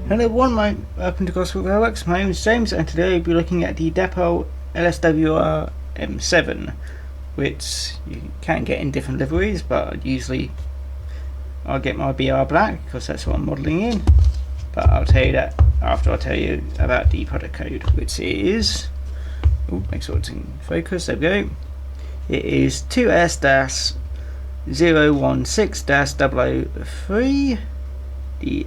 Hello everyone, welcome to Gosport Railworks. My name is James and today we'll be looking at the Dapol LSWR M7, which you can get in different liveries, but usually I'll get my BR black because that's what I'm modelling in. But I'll tell you that after I tell you about the product code, which is, make sure it's in focus, there we go. It is 2S-016-003, the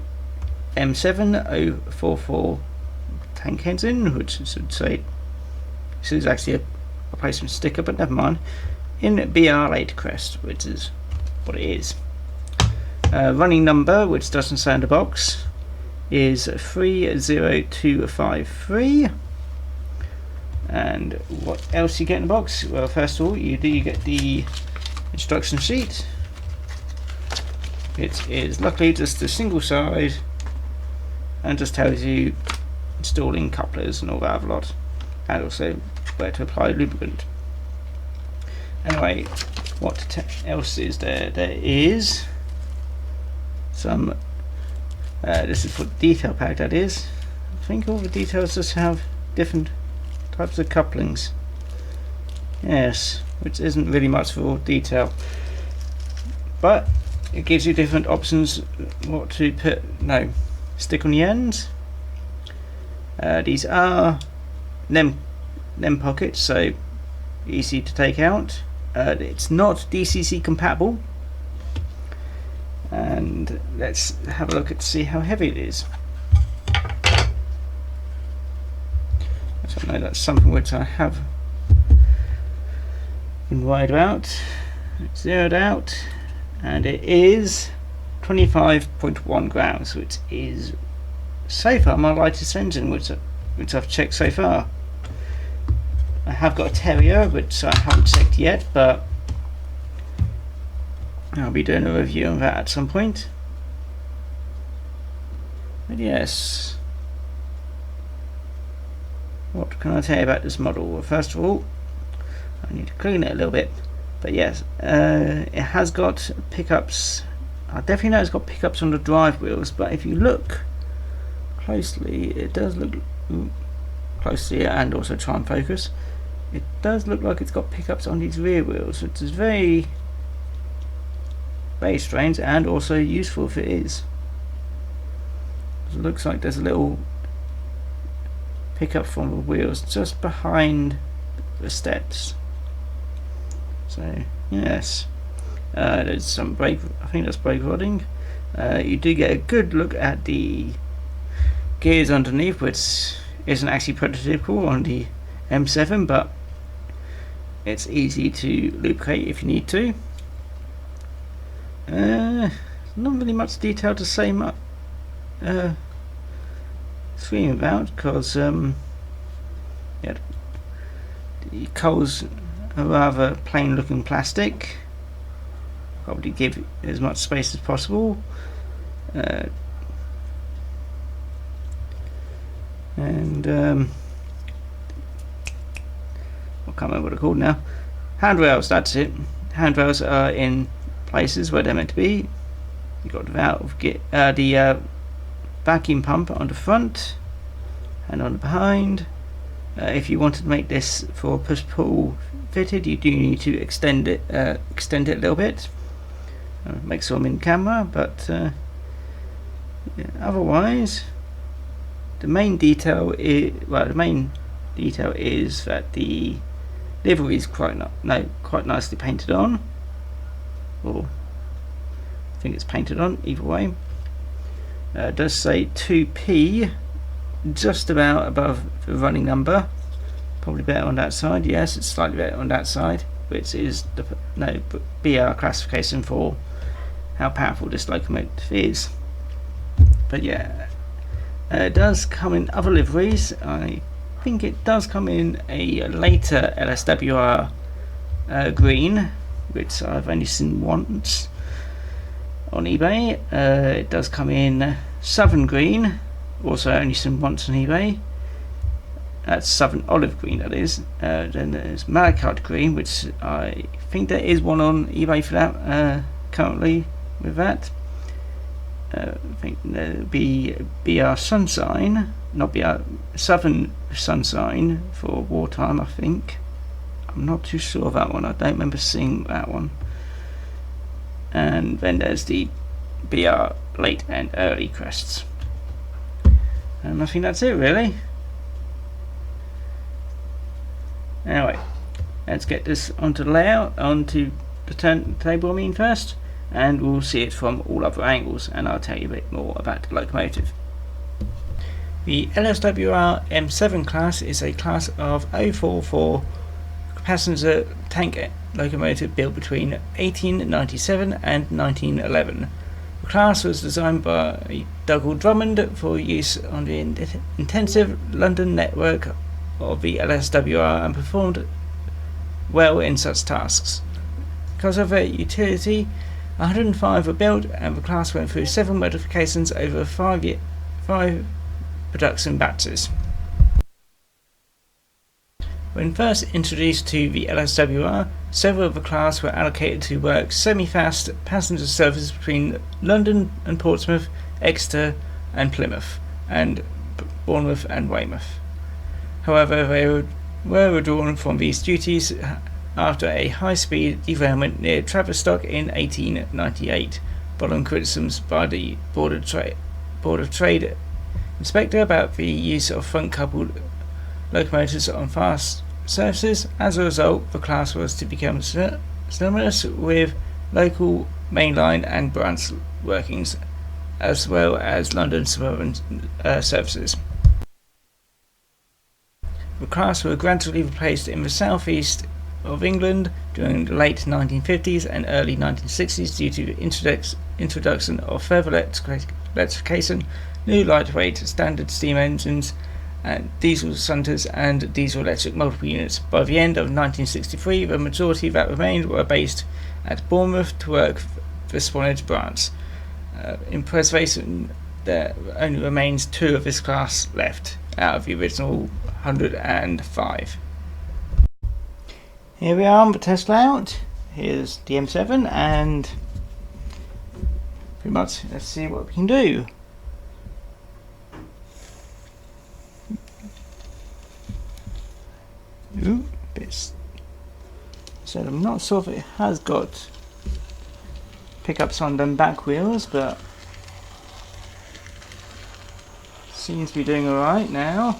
M7 tank engine, which should say this is actually a replacement sticker, but never mind, in BR later crest, which is what it is. Running number, which doesn't say in the box, is 30253. And what else you get in the box? Well, first of all, you get the instruction sheet. It is luckily just a single side and just tells you installing couplers and all that other lot, and also where to apply lubricant. Anyway, what else is there? There is some, this is for the detail pack, that is. I think all the details just have different types of couplings. Yes, which isn't really much for detail, but it gives you different options what to stick on the ends. These are NEM pockets, so easy to take out. It's not DCC compatible, and let's have a look at see how heavy it is. So I know that's something which I have been worried about. It's zeroed out, and it is 25.1 grams, which is so far my lightest engine which I've checked so far. I have got a Terrier which I haven't checked yet, but I'll be doing a review of that at some point. But yes, what can I tell you about this model? Well, first of all, I need to clean it a little bit, but yes, it has got pickups. I definitely know it's got pickups on the drive wheels, but if you look closely, it does look closely, and also try and focus, it does look like it's got pickups on these rear wheels, which is very strange and also useful if it is. It looks like there's a little pickup from the wheels just behind the steps. So yes. There's some brake, I think that's brake rodding. You do get a good look at the gears underneath, which isn't actually prototypical on the M7, but it's easy to lubricate if you need to. Not really much detail to say scream about, because yeah, the coals are rather plain looking plastic. Probably give as much space as possible, and I can't remember what they're called now. Handrails, that's it. Handrails are in places where they're meant to be. You've got the valve, the vacuum pump on the front and on the behind. If you wanted to make this for push-pull fitted, you do need to extend it a little bit. Make some in camera, but yeah, otherwise the main detail is that the livery is quite nicely painted on, or I think it's painted on either way. It does say 2P just about above the running number, probably better on that side. Yes, it's slightly better on that side, which is the BR classification for how powerful this locomotive is. But yeah, it does come in other liveries. I think it does come in a later LSWR green, which I've only seen once on eBay. It does come in Southern green, also only seen once on eBay. That's Southern olive green, that is. Then there's Malachite green, which I think there is one on eBay for that currently with that. I think BR Sunshine, not BR Southern Sunshine for wartime. I think. I'm not too sure of that one. I don't remember seeing that one. And then there's the BR late and early crests. And I think that's it really. Anyway, let's get this onto the layout, onto the turntable I mean first, and we'll see it from all other angles, and I'll tell you a bit more about the locomotive. The LSWR M7 class is a class of 044 passenger tank locomotive built between 1897 and 1911. The class was designed by Dougall Drummond for use on the intensive London network of the LSWR and performed well in such tasks. Because of their utility, 105 were built, and the class went through 7 modifications over 5 production batches. When first introduced to the LSWR, several of the class were allocated to work semi-fast passenger service between London and Portsmouth, Exeter and Plymouth, and Bournemouth and Weymouth. However, they were withdrawn from these duties after a high-speed derailment near Tavistock in 1898, following criticisms by the Board of Trade inspector about the use of front-coupled locomotives on fast surfaces. As a result, the class was to become synonymous with local mainline and branch workings, as well as London suburban services. The class were gradually replaced in the southeast of England during the late 1950s and early 1960s due to the introduction of further electrification, new lightweight standard steam engines, and diesel shunters and diesel electric multiple units. By the end of 1963, the majority that remained were based at Bournemouth to work the Swanage branch. In preservation, there only remains 2 of this class left out of the original 105. Here we are on the test layout. Here's the M7, and pretty much let's see what we can do. Ooh, bits. So I'm not sure if it has got pickups on them back wheels, but seems to be doing alright now.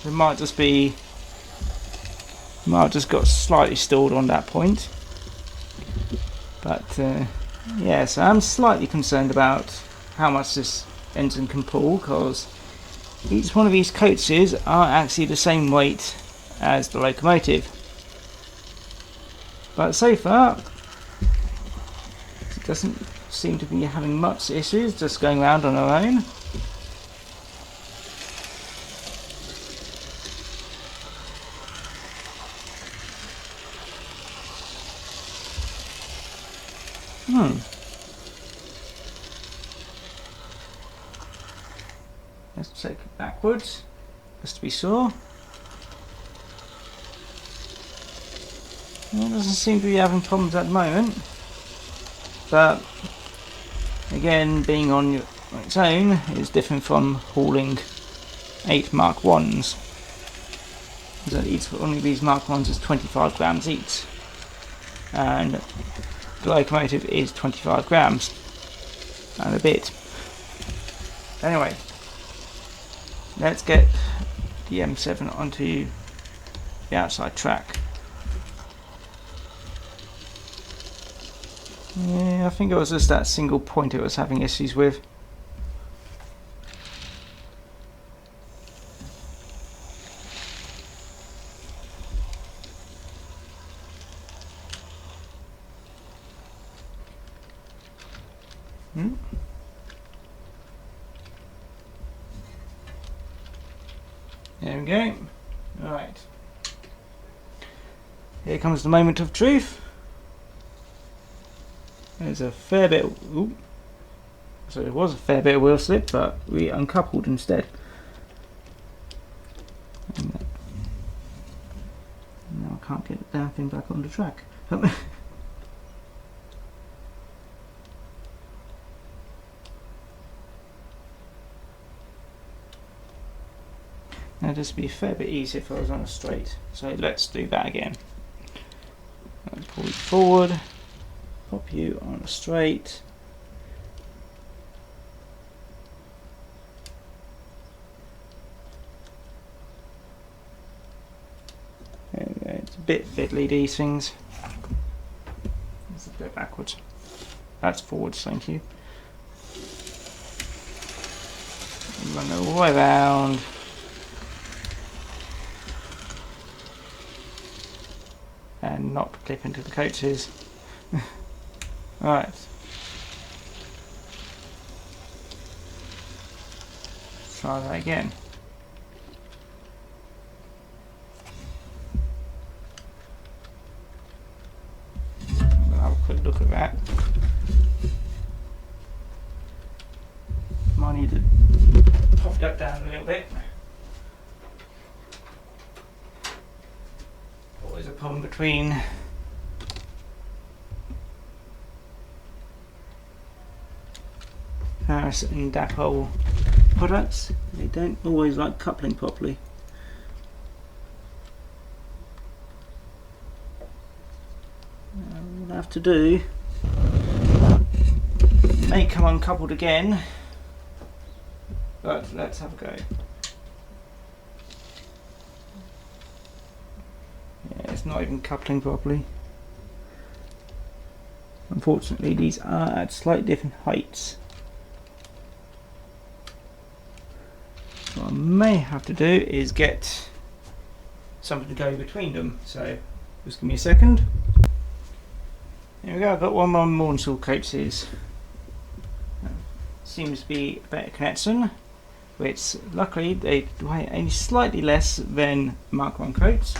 It might just got slightly stalled on that point. But yeah, so I'm slightly concerned about how much this engine can pull, because each one of these coaches are actually the same weight as the locomotive. But so far, it doesn't seem to be having much issues, just going around on our own. Let's check it backwards, just to be sure. It doesn't seem to be having problems at the moment, but again, being on its own is different from hauling 8 Mark 1s. So each one of these Mark 1s is 25 grams each, and the locomotive is 25 grams and a bit. Anyway, let's get the M7 onto the outside track. Yeah, I think it was just that single point it was having issues with. There we go. Alright. Here comes the moment of truth. There's a fair bit. Ooh. So it was a fair bit of wheel slip, but we uncoupled instead. And now I can't get the damn thing back on the track. Now this would be a fair bit easier if I was on a straight. So let's do that again. Let's pull you forward, pop you on a straight. There we go. It's a bit fiddly, these things. It's a bit backwards. That's forwards, thank you. Run all the way around. And not clip into the coaches. Right. Try that again. I'll have a quick look at that. Might need to pop that down a little bit. Always a problem between Paris and Dapol products. They don't always like coupling properly. What we'll have to do, may come uncoupled again, but let's have a go. Yeah, it's not even coupling properly. Unfortunately, these are at slightly different heights. What I may have to do is get something to go between them. So just give me a second. There we go, I've got one more Mornsall coaches. Seems to be a better connection, which luckily they weigh only slightly less than Mark 1 coats.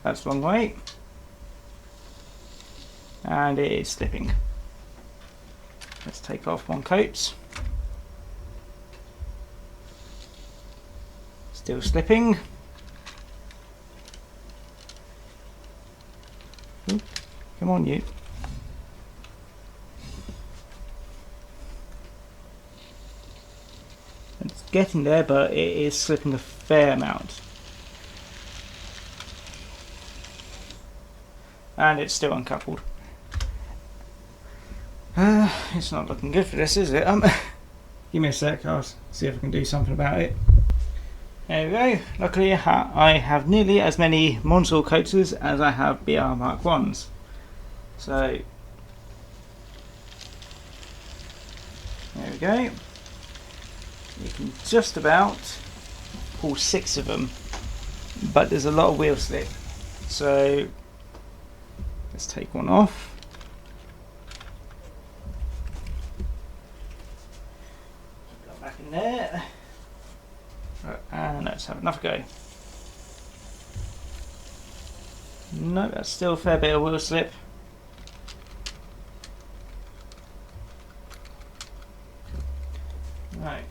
That's the wrong way. And it is slipping. Let's take off one coat. Still slipping. Ooh, come on, you. It's getting there, but it is slipping a fair amount. And it's still uncoupled. It's not looking good for this, is it? Give me a sec, I'll see if I can do something about it. There we go. Luckily I have nearly as many Mornsall coaches as I have BR Mark 1s. So there we go. You can just about pull 6 of them, but there's a lot of wheel slip. So let's take one off. Put that back in there. And let's have another go. No, that's still a fair bit of wheel slip. Right.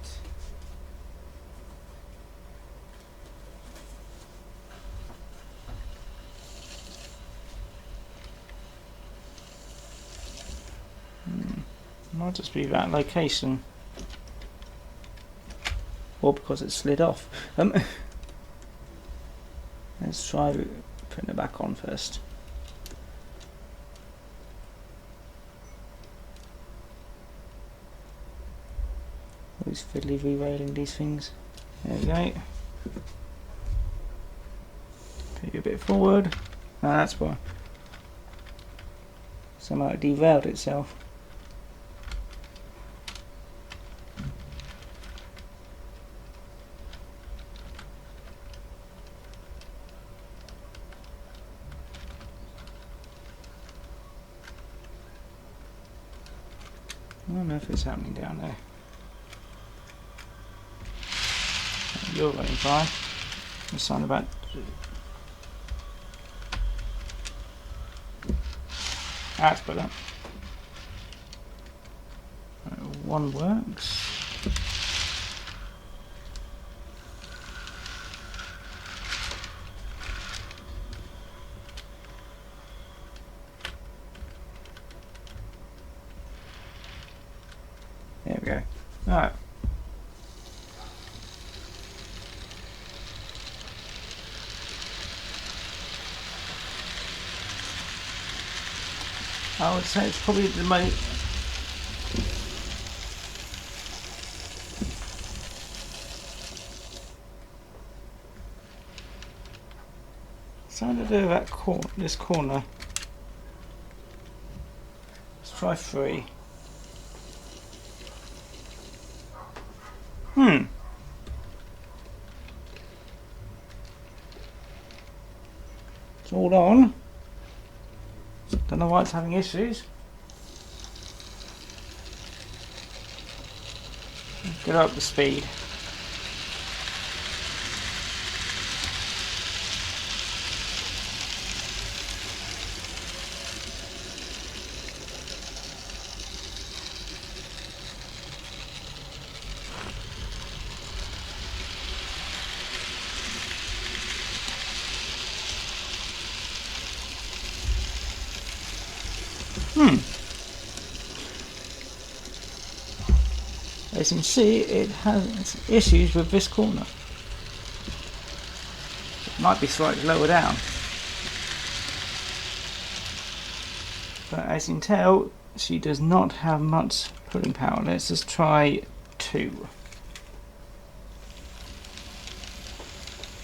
Might just be that location. Or because it slid off. Let's try putting it back on first. Always fiddly re-railing these things. There we go. Put you a bit forward. Ah, that's why. Somehow it derailed itself. I don't know if it's happening down there. You're running fine. The sign about that's better. One works. There we go. Alright. I would say it's probably the most. Something to do with that this corner. Let's try 3. It's all on. Don't know why it's having issues. Get up the speed. As you can see, it has issues with this corner. It might be slightly lower down. But as you can tell, she does not have much pulling power. Let's just try 2.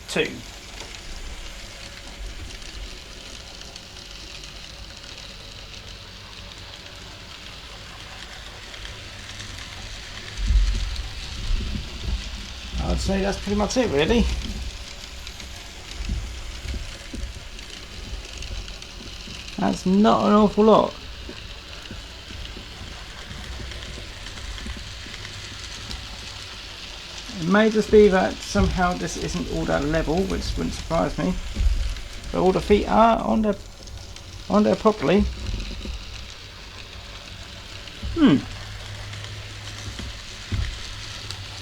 2. I'd say that's pretty much it, really. That's not an awful lot. It may just be that somehow this isn't all that level, which wouldn't surprise me. But all the feet are on there properly.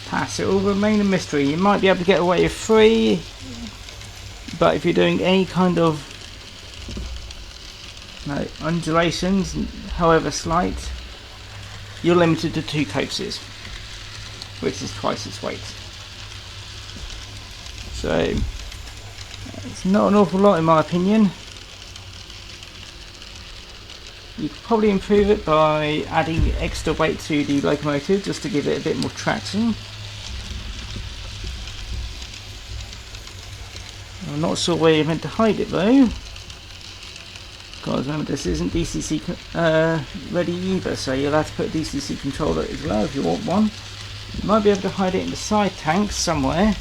Pass. It will remain a mystery. You might be able to get away with 3, but if you're doing any kind of undulations, however slight, you're limited to 2 coaxes, which is twice its weight. So it's not an awful lot in my opinion. You could probably improve it by adding extra weight to the locomotive just to give it a bit more traction. I'm not sure where you're meant to hide it though, because remember this isn't DCC ready either, so you'll have to put a DCC controller as well if you want one. You might be able to hide it in the side tanks somewhere,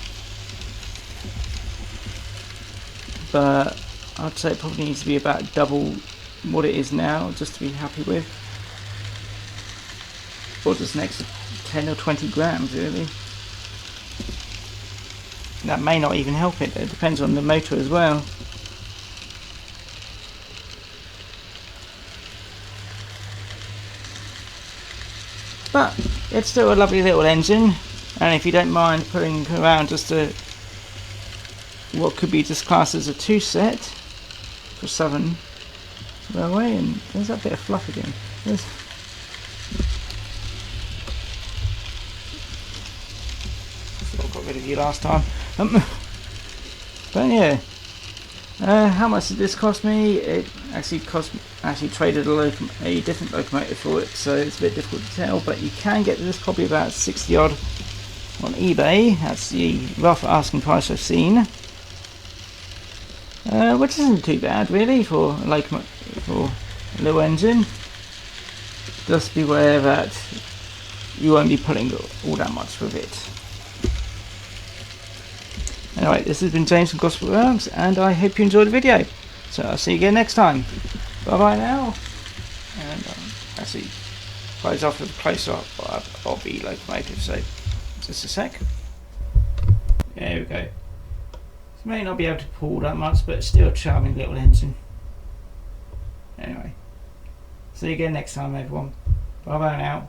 but I'd say it probably needs to be about double what it is now just to be happy with, or just an extra 10 or 20 grams really. That may not even help it, it depends on the motor as well. But it's still a lovely little engine, and if you don't mind putting around just what could be just classed as a 2 set for Southern Railway, and there's that bit of fluff again. I got rid of you last time. But yeah, how much did this cost me? It actually traded a different locomotive for it, so it's a bit difficult to tell. But you can get this probably about 60 odd on eBay. That's the rough asking price I've seen, which isn't too bad really for a little engine. Just beware that you won't be pulling all that much with it. Anyway, this has been James from Gosport, and I hope you enjoyed the video. So I'll see you again next time. Bye bye now. And actually, close off with a close up of the locomotive. So just a sec. There we go. So may not be able to pull that much, but it's still a charming little engine. Anyway, see you again next time, everyone. Bye bye now.